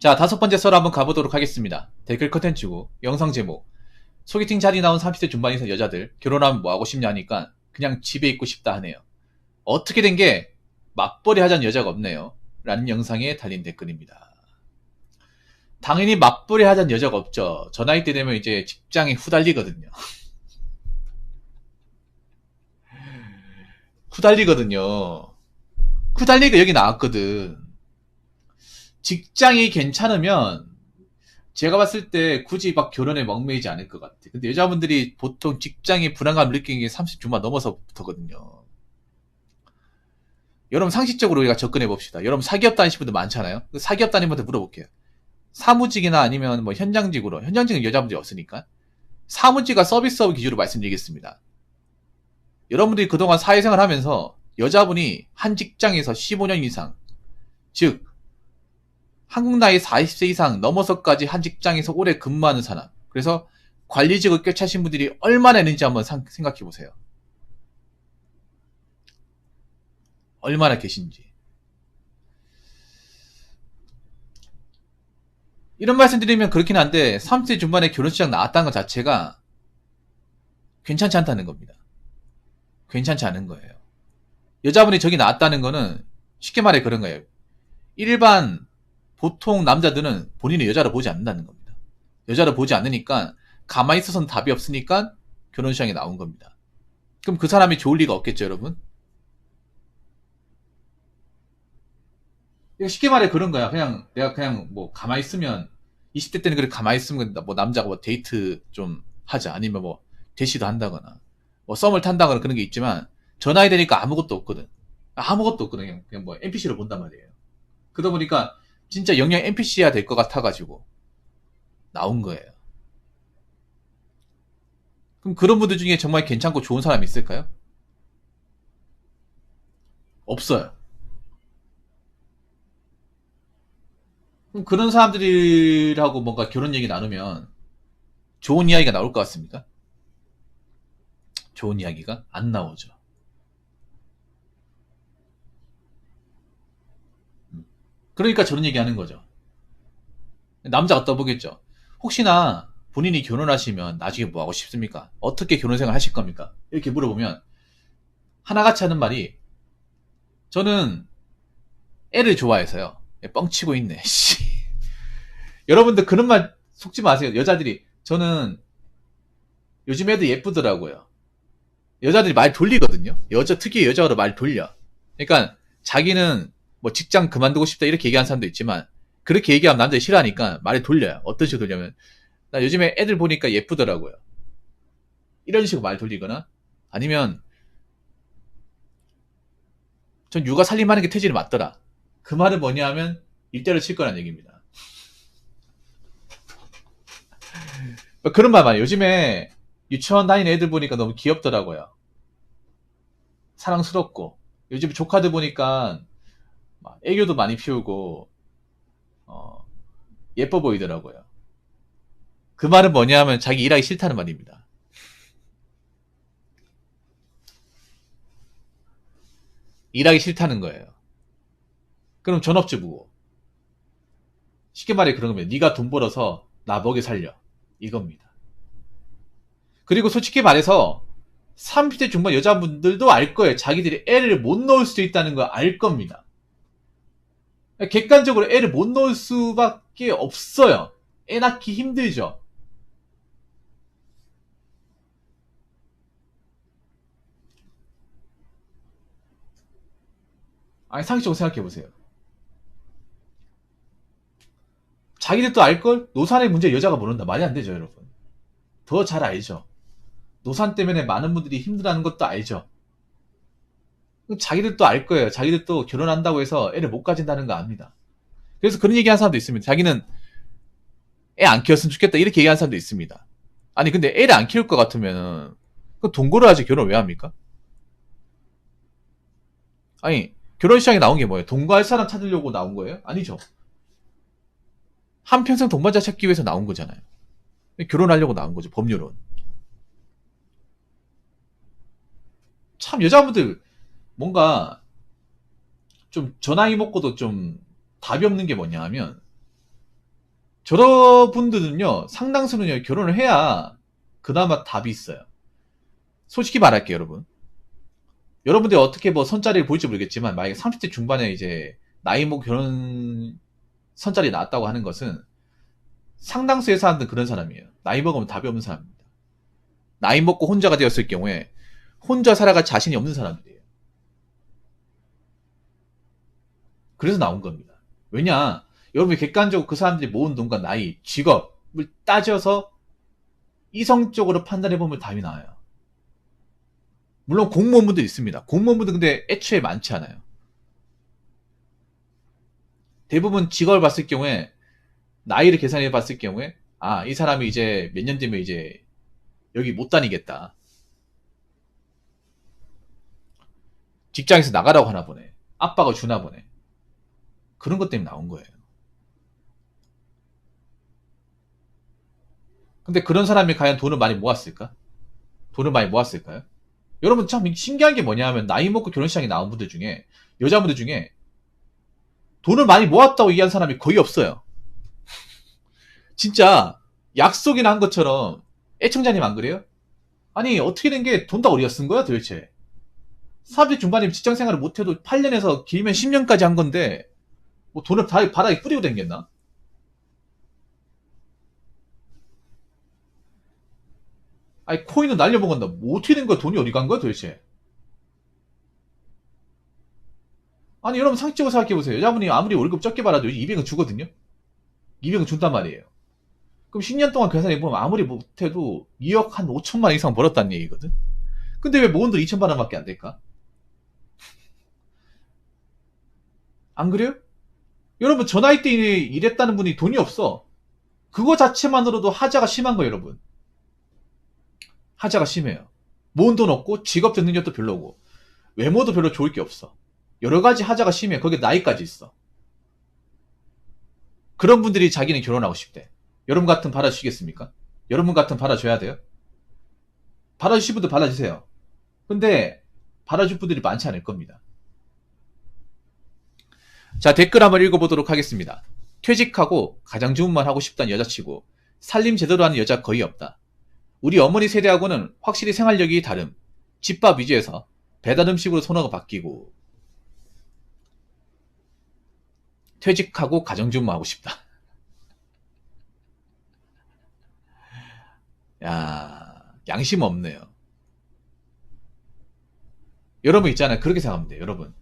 자, 다섯 번째 썰 한번 가보도록 하겠습니다. 댓글 컨텐츠고, 영상 제목. 소개팅 자리 나온 30대 중반 이상 여자들, 결혼하면 뭐 하고 싶냐 하니까 그냥 집에 있고 싶다 하네요. 어떻게 된 게 맞벌이 하자는 여자가 없네요. 라는 영상에 달린 댓글입니다. 당연히 맞벌이 하자는 여자가 없죠. 저 나이 때 되면 이제 직장에 후달리거든요. 후달리거든요. 후달리가 여기 나왔거든. 직장이 괜찮으면 제가 봤을 때 굳이 막 결혼에 얽매이지 않을 것 같아. 근데 여자분들이 보통 직장에 불안감을 느끼는 게 30 중반 넘어서부터거든요. 여러분 상식적으로 우리가 접근해 봅시다. 여러분 사기업 다니시는 분들 많잖아요. 그 사기업 다니는 분들 물어볼게요. 사무직이나 아니면 뭐 현장직으로, 현장직은 여자분들이 없으니까. 사무직과 서비스업 기준으로 말씀드리겠습니다. 여러분들이 그동안 사회생활 하면서 여자분이 한 직장에서 15년 이상, 즉 한국 나이 40세 이상 넘어서까지 한 직장에서 오래 근무하는 사람, 그래서 관리직을 꿰차신 분들이 얼마나 있는지 한번 생각해 보세요. 얼마나 계신지. 이런 말씀 드리면 그렇긴 한데 30대 중반에 결혼시장 나왔다는 것 자체가 괜찮지 않다는 겁니다. 괜찮지 않은 거예요. 여자분이 저기 나왔다는 거는 쉽게 말해 그런 거예요. 일반 보통 남자들은 본인의 여자를 보지 않는다는 겁니다. 여자를 보지 않으니까 가만히 있어서는 답이 없으니까 결혼시장에 나온 겁니다. 그럼 그 사람이 좋을 리가 없겠죠, 여러분? 쉽게 말해 그런 거야. 그냥 내가 그냥 뭐 가만히 있으면 20대 때는 그래 가만히 있으면 뭐 남자가 뭐 데이트 좀 하자 아니면 뭐 대시도 한다거나 뭐 썸을 탄다거나 그런 게 있지만 저 나이 되니까 아무것도 없거든. 아무것도 없거든. 그냥 뭐 NPC를 본단 말이에요. 그러다 보니까 진짜 영영 NPC야 될 것 같아가지고 나온 거예요. 그럼 그런 분들 중에 정말 괜찮고 좋은 사람이 있을까요? 없어요. 그럼 그런 사람들하고 뭔가 결혼 얘기 나누면 좋은 이야기가 나올 것 같습니까? 좋은 이야기가 안 나오죠. 그러니까 저런 얘기 하는 거죠. 남자가 떠보겠죠. 혹시나 본인이 결혼하시면 나중에 뭐 하고 싶습니까? 어떻게 결혼 생활 하실 겁니까? 이렇게 물어보면 하나같이 하는 말이 저는 애를 좋아해서요. 뻥치고 있네. 씨. 여러분들 그런 말 속지 마세요. 여자들이 저는 요즘 애들 예쁘더라고요. 여자들이 말 돌리거든요. 여자 특유의 여자로 말 돌려. 그러니까 자기는 뭐 직장 그만두고 싶다 이렇게 얘기하는 사람도 있지만 그렇게 얘기하면 남자들이 싫어하니까 말을 돌려요. 어떤 식으로 돌려면 나 요즘에 애들 보니까 예쁘더라고요. 이런 식으로 말 돌리거나 아니면 전 육아 살림하는 게 태질이 맞더라. 그 말은 뭐냐 하면 일대를 칠 거란 얘기입니다. 그런 말 많아요. 요즘에 유치원 다니는 애들 보니까 너무 귀엽더라고요. 사랑스럽고 요즘 조카들 보니까 애교도 많이 피우고 어, 예뻐 보이더라고요. 그 말은 뭐냐 하면 자기 일하기 싫다는 말입니다. 일하기 싫다는 거예요. 그럼 전업주부고 쉽게 말해 그런 겁니다. 네가 돈 벌어서 나 먹여 살려 이겁니다. 그리고 솔직히 말해서 30대 중반 여자분들도 알 거예요. 자기들이 애를 못 넣을 수도 있다는 걸 알 겁니다. 객관적으로 애를 못 넣을 수밖에 없어요. 애 낳기 힘들죠. 아니 상식적으로 생각해보세요. 자기들도 알걸? 노산의 문제 여자가 모른다. 말이 안 되죠, 여러분. 더 잘 알죠. 노산 때문에 많은 분들이 힘들어하는 것도 알죠. 자기들도 알 거예요. 자기들도 결혼한다고 해서 애를 못 가진다는 거 압니다. 그래서 그런 얘기 하는 사람도 있습니다. 자기는 애 안 키웠으면 좋겠다. 이렇게 얘기하는 사람도 있습니다. 아니, 근데 애를 안 키울 것 같으면, 그 동거를 하지 결혼 왜 합니까? 아니, 결혼 시장에 나온 게 뭐예요? 동거할 사람 찾으려고 나온 거예요? 아니죠. 한평생 동반자 찾기 위해서 나온 거잖아요. 결혼하려고 나온 거죠, 법률은. 참, 여자분들, 뭔가, 좀, 저 나이 먹고도 좀, 답이 없는 게 뭐냐 하면, 저러분들은요, 상당수는요, 결혼을 해야 그나마 답이 있어요. 솔직히 말할게요, 여러분. 여러분들이 어떻게 뭐 선자리를 볼지 모르겠지만, 만약에 30대 중반에 이제, 나이 먹고 결혼 선자리 나왔다고 하는 것은, 상당수의 사람들은 그런 사람이에요. 나이 먹으면 답이 없는 사람입니다. 나이 먹고 혼자가 되었을 경우에, 혼자 살아갈 자신이 없는 사람들이에요. 그래서 나온 겁니다. 왜냐, 여러분이 객관적으로 그 사람들이 모은 돈과 나이, 직업을 따져서 이성적으로 판단해보면 답이 나와요. 물론 공무원분들 있습니다. 공무원분들 근데 애초에 많지 않아요. 대부분 직업을 봤을 경우에, 나이를 계산해 봤을 경우에, 아, 이 사람이 이제 몇 년 뒤면 이제 여기 못 다니겠다. 직장에서 나가라고 하나 보네. 압박을 주나 보네. 그런 것 때문에 나온 거예요. 근데 그런 사람이 과연 돈을 많이 모았을까? 돈을 많이 모았을까요? 여러분 참 신기한 게 뭐냐 하면 나이 먹고 결혼시장에 나온 분들 중에 여자분들 중에 돈을 많이 모았다고 얘기한 사람이 거의 없어요. 진짜 약속이나 한 것처럼 애청자님 안 그래요? 아니 어떻게 된 게 돈 다 어디다 쓴 거야 도대체? 40대 중반이면 직장생활을 못해도 8년에서 길면 10년까지 한 건데 뭐 돈을 다 바닥에 뿌리고 댕겼나? 아니 코인은 날려먹었나? 뭐 어떻게 된 거야? 돈이 어디 간 거야 도대체? 아니 여러분 상식적으로 생각해보세요. 여자분이 아무리 월급 적게 받아도 200은 주거든요? 200은 준단 말이에요. 그럼 10년 동안 계산해보면 아무리 못해도 2억 한 5천만 원 이상 벌었다는 얘기거든? 근데 왜 모은 돈 2천만 원밖에 안 될까? 안 그래요? 여러분 저 나이 때 일했다는 분이 돈이 없어. 그거 자체만으로도 하자가 심한 거예요 여러분. 하자가 심해요. 모은 돈 없고 직업적 능력도 별로고 외모도 별로 좋을 게 없어. 여러 가지 하자가 심해. 거기에 나이까지 있어. 그런 분들이 자기는 결혼하고 싶대. 여러분 같은 받아주시겠습니까? 여러분 같은 받아줘야 돼요? 받아주실 분들 받아주세요. 근데 받아줄 분들이 많지 않을 겁니다. 자, 댓글 한번 읽어보도록 하겠습니다. 퇴직하고 가장주부만 하고 싶다는 여자치고 살림 제대로 하는 여자 거의 없다. 우리 어머니 세대하고는 확실히 생활력이 다름. 집밥 위주에서 배달 음식으로 선호가 바뀌고 퇴직하고 가정주부만 하고 싶다. 야, 양심 없네요. 여러분 있잖아요. 그렇게 생각하면 돼요. 여러분.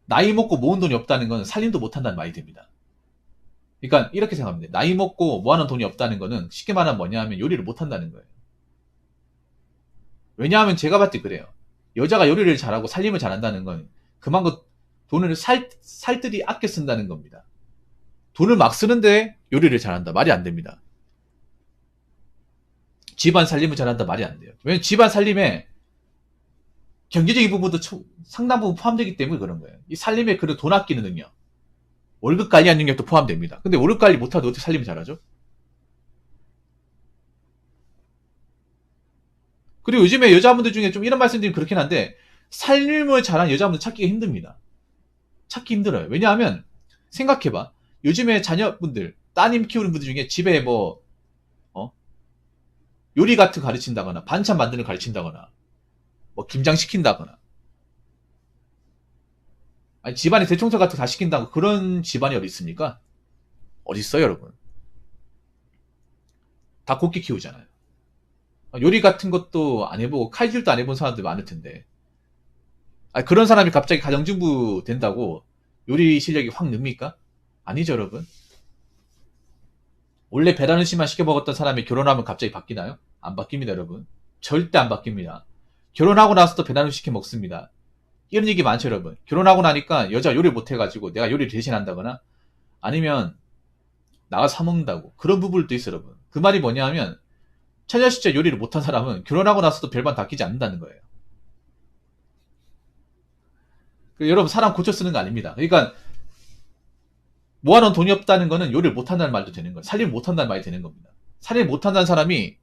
나이 먹고 모은 돈이 없다는 건 살림도 못한다는 말이 됩니다. 그러니까 이렇게 생각하면 돼요. 나이 먹고 모아놓은 돈이 없다는 거는 쉽게 말하면 뭐냐 하면 요리를 못한다는 거예요. 왜냐하면 제가 봤을 때 그래요. 여자가 요리를 잘하고 살림을 잘한다는 건 그만큼 돈을 살뜰히 아껴 쓴다는 겁니다. 돈을 막 쓰는데 요리를 잘한다. 말이 안 됩니다. 집안 살림을 잘한다. 말이 안 돼요. 왜냐면 집안 살림에 경제적인 부분도 상당 부분 포함되기 때문에 그런 거예요. 이 살림에 그런 돈 아끼는 능력, 월급 관리하는 능력도 포함됩니다. 근데 월급 관리 못하도 어떻게 살림을 잘하죠? 그리고 요즘에 여자분들 중에 좀 이런 말씀드리면 그렇긴 한데 살림을 잘하는 여자분들 찾기가 힘듭니다. 찾기 힘들어요. 왜냐하면 생각해봐. 요즘에 자녀분들, 따님 키우는 분들 중에 집에 뭐 어? 요리 같은 거 가르친다거나 반찬 만드는 거 가르친다거나 뭐 김장 시킨다거나 아니 집안에 대청소 같은 거 다 시킨다고 그런 집안이 어디 있습니까? 어디 있어요 여러분? 다 곱게 키우잖아요. 요리 같은 것도 안 해보고 칼질도 안 해본 사람들 많을 텐데 아니, 그런 사람이 갑자기 가정주부 된다고 요리 실력이 확 늡니까? 아니죠 여러분. 원래 배달 음식만 시켜 먹었던 사람이 결혼하면 갑자기 바뀌나요? 안 바뀝니다 여러분. 절대 안 바뀝니다. 결혼하고 나서도 배달 음식 시켜 먹습니다. 이런 얘기 많죠 여러분. 결혼하고 나니까 여자 요리 못해가지고 내가 요리를 대신한다거나 아니면 나가서 사 먹는다고 그런 부분도 있어요 여러분. 그 말이 뭐냐 하면 처녀 시절 요리를 못한 사람은 결혼하고 나서도 별반 닦이지 않는다는 거예요. 여러분 사람 고쳐 쓰는 거 아닙니다. 그러니까 모아놓은 돈이 없다는 거는 요리를 못한다는 말도 되는 거예요. 살림을 못한다는 말이 되는 겁니다. 살림을 못한다는 사람이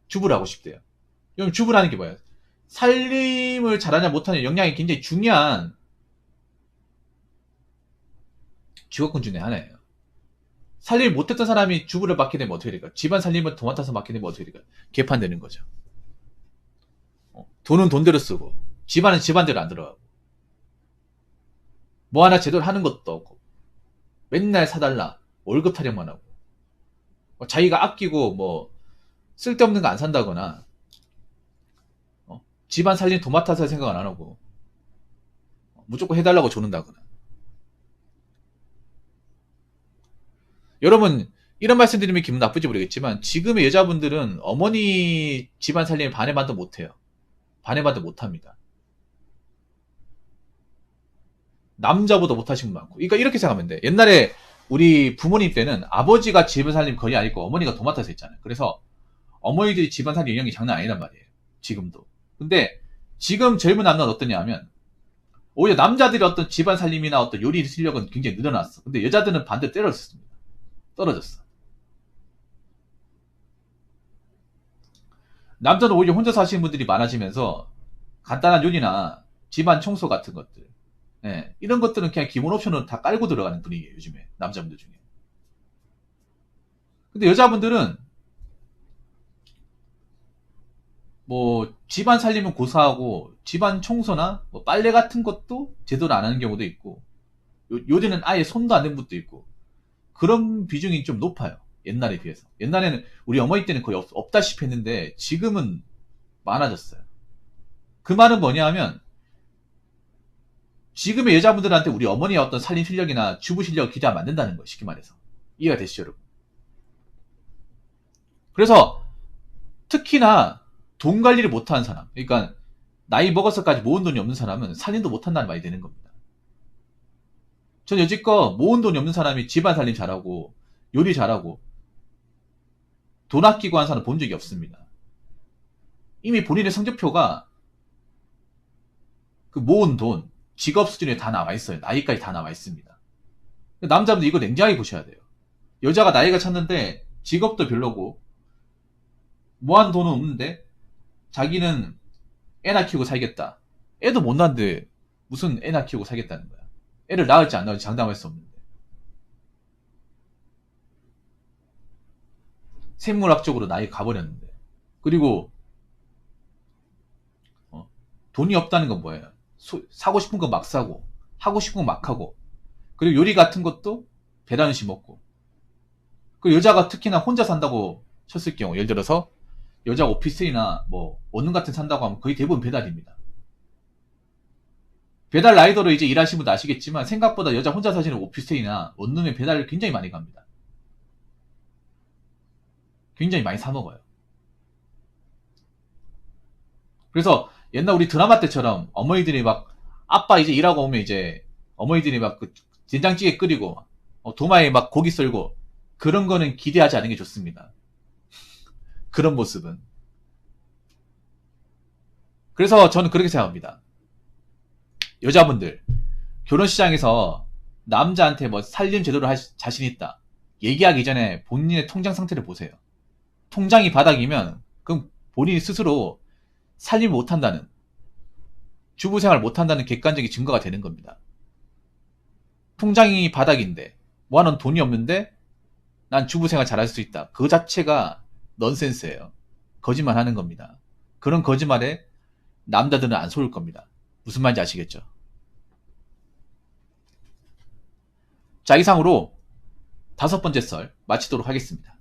주부를 하고 싶대요. 그럼 주부라는 게 뭐예요? 살림을 잘하냐 못하냐 영향이 굉장히 중요한 주거권 중에 하나예요. 살림 못했던 사람이 주부를 맡게 되면 어떻게 될까? 집안 살림을 도맡아서 맡게 되면 어떻게 될까? 개판되는 거죠. 돈은 돈대로 쓰고 집안은 집안대로 안 들어가고 뭐 하나 제대로 하는 것도 없고 맨날 사달라 월급 타령만 하고 자기가 아끼고 뭐 쓸데없는 거 안 산다거나 집안 살림 도맡아서 생각 안 하고 무조건 해달라고 조는다거나. 여러분 이런 말씀 드리면 기분 나쁠지 모르겠지만 지금의 여자분들은 어머니 집안 살림을 반에반도 못해요. 반에반도 못합니다. 남자보다 못하신 분 많고. 그러니까 이렇게 생각하면 돼. 옛날에 우리 부모님 때는 아버지가 집안 살림 거의 안 했고 어머니가 도맡아서 했잖아요. 그래서 어머니들이 집안 살림 영향이 장난 아니란 말이에요. 지금도. 근데 지금 젊은 남자는 어떠냐 하면 오히려 남자들이 어떤 집안 살림이나 어떤 요리 실력은 굉장히 늘어났어. 근데 여자들은 반대로 떨어졌습니다. 떨어졌어. 남자는 오히려 혼자 사시는 분들이 많아지면서 간단한 요리나 집안 청소 같은 것들, 예, 이런 것들은 그냥 기본 옵션으로 다 깔고 들어가는 분위기예요. 요즘에 남자분들 중에. 근데 여자분들은 뭐 집안 살림은 고사하고 집안 청소나 뭐 빨래 같은 것도 제대로 안 하는 경우도 있고 요새는 아예 손도 안 댄 분도 있고 그런 비중이 좀 높아요. 옛날에 비해서. 옛날에는 우리 어머니 때는 거의 없다시피 했는데 지금은 많아졌어요. 그 말은 뭐냐 하면 지금의 여자분들한테 우리 어머니의 어떤 살림 실력이나 주부 실력을 기대하면 안 된다는 거예요. 쉽게 말해서. 이해가 되시죠, 여러분? 그래서 특히나 돈 관리를 못하는 사람, 그러니까 나이 먹어서까지 모은 돈이 없는 사람은 살림도 못한다는 말이 되는 겁니다. 전 여지껏 모은 돈이 없는 사람이 집안 살림 잘하고 요리 잘하고 돈 아끼고 하는 사람 본 적이 없습니다. 이미 본인의 성적표가 그 모은 돈, 직업 수준에 다 나와 있어요. 나이까지 다 나와 있습니다. 남자분들 이거 냉정하게 보셔야 돼요. 여자가 나이가 찼는데 직업도 별로고 모아놓은 돈은 없는데 자기는 애나 키우고 살겠다. 애도 못 낳는데 무슨 애나 키우고 살겠다는 거야. 애를 낳을지 안 낳을지 장담할 수 없는데. 생물학적으로 나이가 가버렸는데. 그리고 돈이 없다는 건 뭐예요? 사고 싶은 건 막 사고 하고 싶은 건 막 하고 그리고 요리 같은 것도 배달 음식 먹고 그 여자가 특히나 혼자 산다고 쳤을 경우 예를 들어서 여자 오피스텔이나 뭐 원룸 같은 산다고 하면 거의 대부분 배달입니다. 배달 라이더로 이제 일하시는 분도 아시겠지만 생각보다 여자 혼자 사시는 오피스텔이나 원룸에 배달을 굉장히 많이 갑니다. 굉장히 많이 사 먹어요. 그래서 옛날 우리 드라마 때처럼 어머니들이 막 아빠 이제 일하고 오면 이제 어머니들이 막 그 된장찌개 끓이고 도마에 막 고기 썰고 그런 거는 기대하지 않는 게 좋습니다. 그런 모습은. 그래서 저는 그렇게 생각합니다. 여자분들 결혼시장에서 남자한테 뭐 살림 제대로 할 자신 있다 얘기하기 전에 본인의 통장 상태를 보세요. 통장이 바닥이면 그럼 본인이 스스로 살림 못한다는 주부생활 못한다는 객관적인 증거가 되는 겁니다. 통장이 바닥인데 모아놓은 돈이 없는데 난 주부생활 잘할 수 있다. 그 자체가 넌센스예요. 거짓말 하는 겁니다. 그런 거짓말에 남자들은 안 속을 겁니다. 무슨 말인지 아시겠죠? 자, 이상으로 5번째 썰 마치도록 하겠습니다.